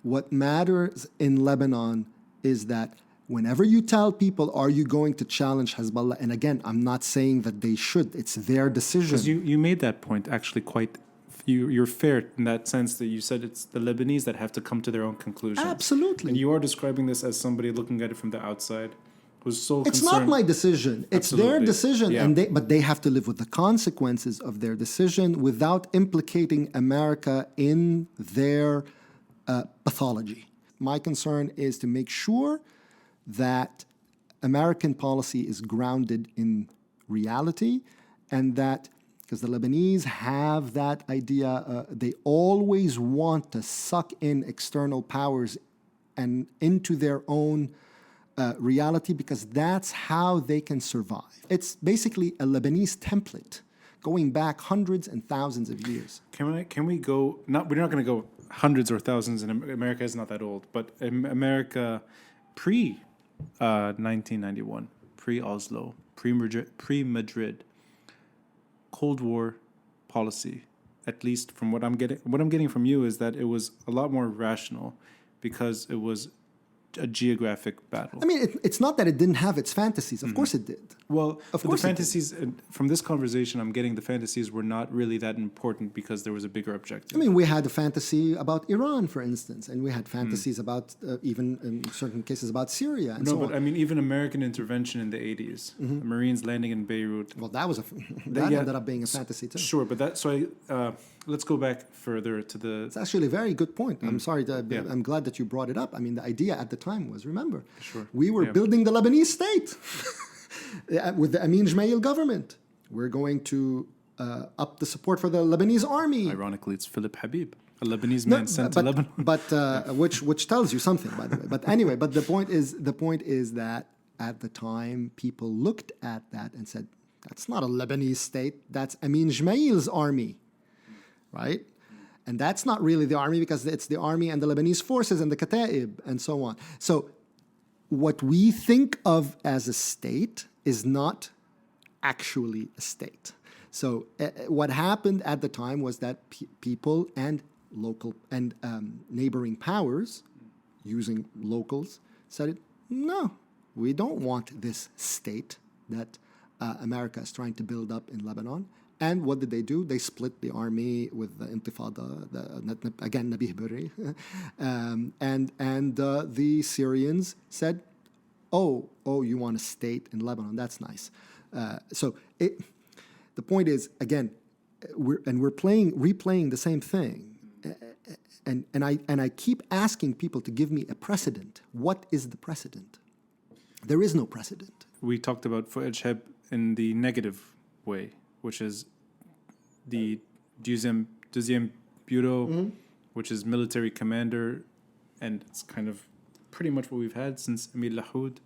What matters in Lebanon is that whenever you tell people, are you going to challenge Hezbollah? And again, I'm not saying that they should. It's their decision. Because you made that point actually quite... You're fair in that sense that you said it's the Lebanese that have to come to their own conclusions. Absolutely. And you are describing this as somebody looking at it from the outside who's so It's concerned. not my decision. It's their Absolutely. decision, Yeah. but they have to live with the consequences of their decision without implicating America in their pathology. My concern is to make sure that American policy is grounded in reality, and that, because the Lebanese have that idea, they always want to suck in external powers and into their own reality, because that's how they can survive. It's basically a Lebanese template going back hundreds and thousands of years. Can we go? We're not going to go hundreds or thousands. And America is not that old, but America pre 1991, pre Oslo, pre Madrid, Cold War policy. At least from what I'm getting from you is that it was a lot more rational because it was a geographic battle. I mean, it's not that it didn't have its fantasies. Of course it did. Well, Of the course it did. fantasies from this conversation, I'm getting the fantasies were not really that important because there was a bigger objective. I mean, we had a fantasy about Iran, for instance, and we had fantasies about, even in certain cases, about Syria and No, so but on. I mean, even American intervention in the 80s, the Marines landing in Beirut. Well, that was that yeah. ended up being a fantasy too. Sure, but let's go back further to the... It's actually a very good point. I'm sorry, Yeah. I'm glad that you brought it up. I mean, the idea at the time was, remember, Sure. we were Yeah. building the Lebanese state with the Amin Gemayel government. We're going to up the support for the Lebanese army. Ironically, it's Philip Habib, a Lebanese man sent to Lebanon. But which tells you something, by the way. But anyway, but the point is that at the time, people looked at that and said, that's not a Lebanese state. That's Amin Gemayel's army, right? And that's not really the army, because it's the army and the Lebanese forces and the Kata'ib and so on. So what we think of as a state is not actually a state. So what happened at the time was that people and local and neighboring powers, using locals, said, no, we don't want this state that America is trying to build up in Lebanon. And what did they do? They split the army with the Intifada, again, Nabih Berri. And the Syrians said, oh, you want a state in Lebanon? That's nice. The point is, again, we're replaying the same thing. And I keep asking people to give me a precedent. What is the precedent? There is no precedent. We talked about Fuad Sheb in the negative way, which is the Deuxième Bureau, which is military commander, and it's kind of pretty much what we've had since Emil Lahoud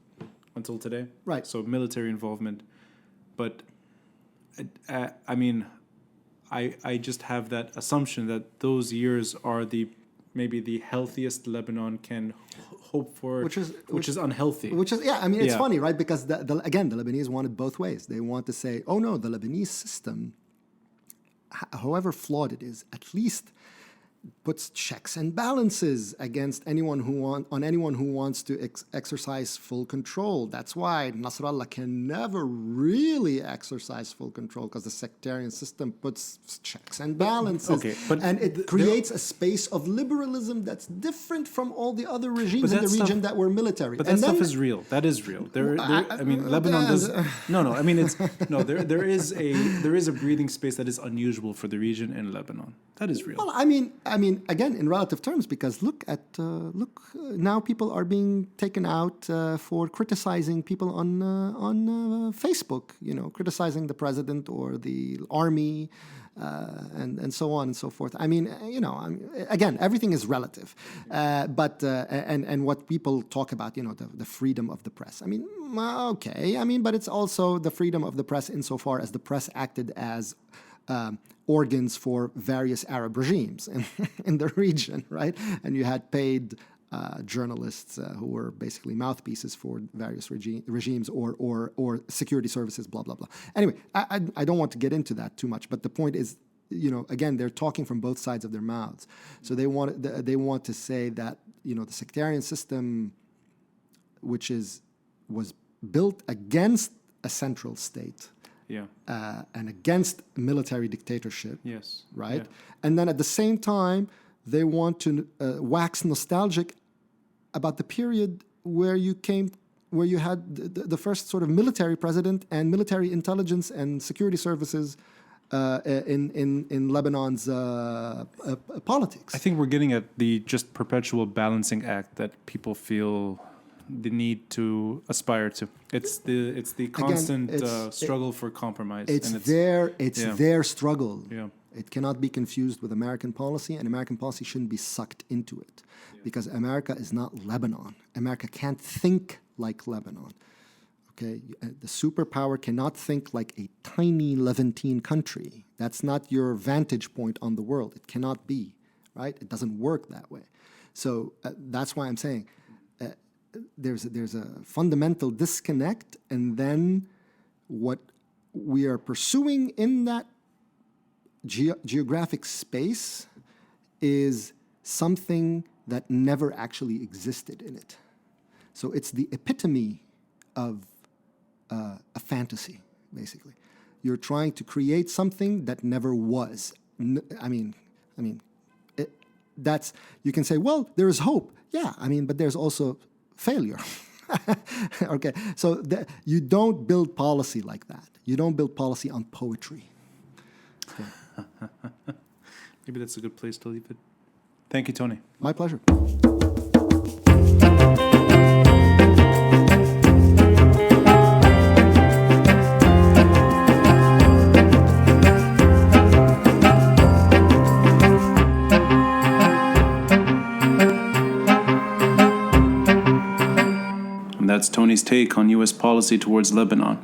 until today. Right. So military involvement. But, I mean, I just have that assumption that those years are maybe the healthiest Lebanon can hope for, which is unhealthy. I mean, it's Yeah. funny, right? Because again, the Lebanese want it both ways. They want to say, oh no, the Lebanese system, however flawed it is, at least puts checks and balances against anyone who wants to exercise full control. That's why Nasrallah can never really exercise full control, because the sectarian system puts checks and balances, and it creates a space of liberalism that's different from all the other regimes in the region that were military. But that stuff is real. That is real. Lebanon does. There is a breathing space that is unusual for the region in Lebanon. That is real. Well, I mean, again, in relative terms, because look now people are being taken out for criticizing people on Facebook, criticizing the president or the army, and so on and so forth. Again, everything is relative, but what people talk about, the freedom of the press. But it's also the freedom of the press insofar as the press acted as organs for various Arab regimes in the region, right? And you had paid journalists who were basically mouthpieces for various regimes or security services, blah, blah, blah. Anyway, I don't want to get into that too much, but the point is, again, they're talking from both sides of their mouths. So they want to say that, the sectarian system, which was built against a central state, and against military dictatorship. Yes. Right? Yeah. And then at the same time, they want to wax nostalgic about the period where you had the first sort of military president and military intelligence and security services in Lebanon's politics. I think we're getting at the just perpetual balancing act that people feel the need to aspire to. It's the constant struggle for compromise. It's their struggle. Yeah. It cannot be confused with American policy, and American policy shouldn't be sucked into it, because America is not Lebanon. America can't think like Lebanon. Okay, the superpower cannot think like a tiny Levantine country. That's not your vantage point on the world. It cannot be, right? It doesn't work that way. So that's why I'm saying there's a fundamental disconnect, and then what we are pursuing in that geographic space is something that never actually existed in it. So it's the epitome of a fantasy, basically. You're trying to create something that never was. That's, you can say, well, there is hope. Yeah, but there's also failure. Okay, so you don't build policy like that. You don't build policy on poetry. Okay. Maybe that's a good place to leave it. Thank you, Tony. My pleasure. And that's Tony's take on U.S. policy towards Lebanon.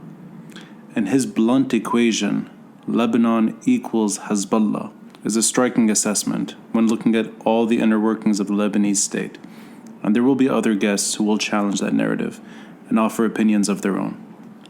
And his blunt equation, Lebanon equals Hezbollah, is a striking assessment when looking at all the inner workings of the Lebanese state. And there will be other guests who will challenge that narrative and offer opinions of their own.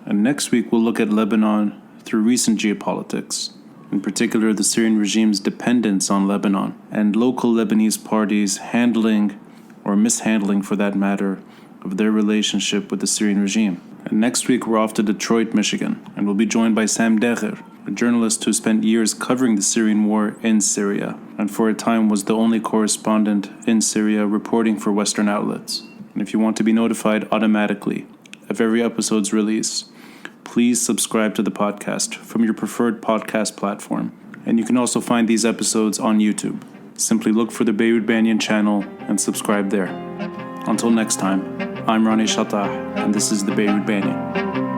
And next week we'll look at Lebanon through recent geopolitics, in particular the Syrian regime's dependence on Lebanon and local Lebanese parties handling, or mishandling for that matter, of their relationship with the Syrian regime. And next week we're off to Detroit, Michigan, and we'll be joined by Sam Degher, a journalist who spent years covering the Syrian war in Syria, and for a time was the only correspondent in Syria reporting for Western outlets. And if you want to be notified automatically of every episode's release, please subscribe to the podcast from your preferred podcast platform. And you can also find these episodes on YouTube. Simply look for the Beirut Banyan channel and subscribe there. Until next time, I'm Ronnie Shatah, and this is the Beirut Banyan.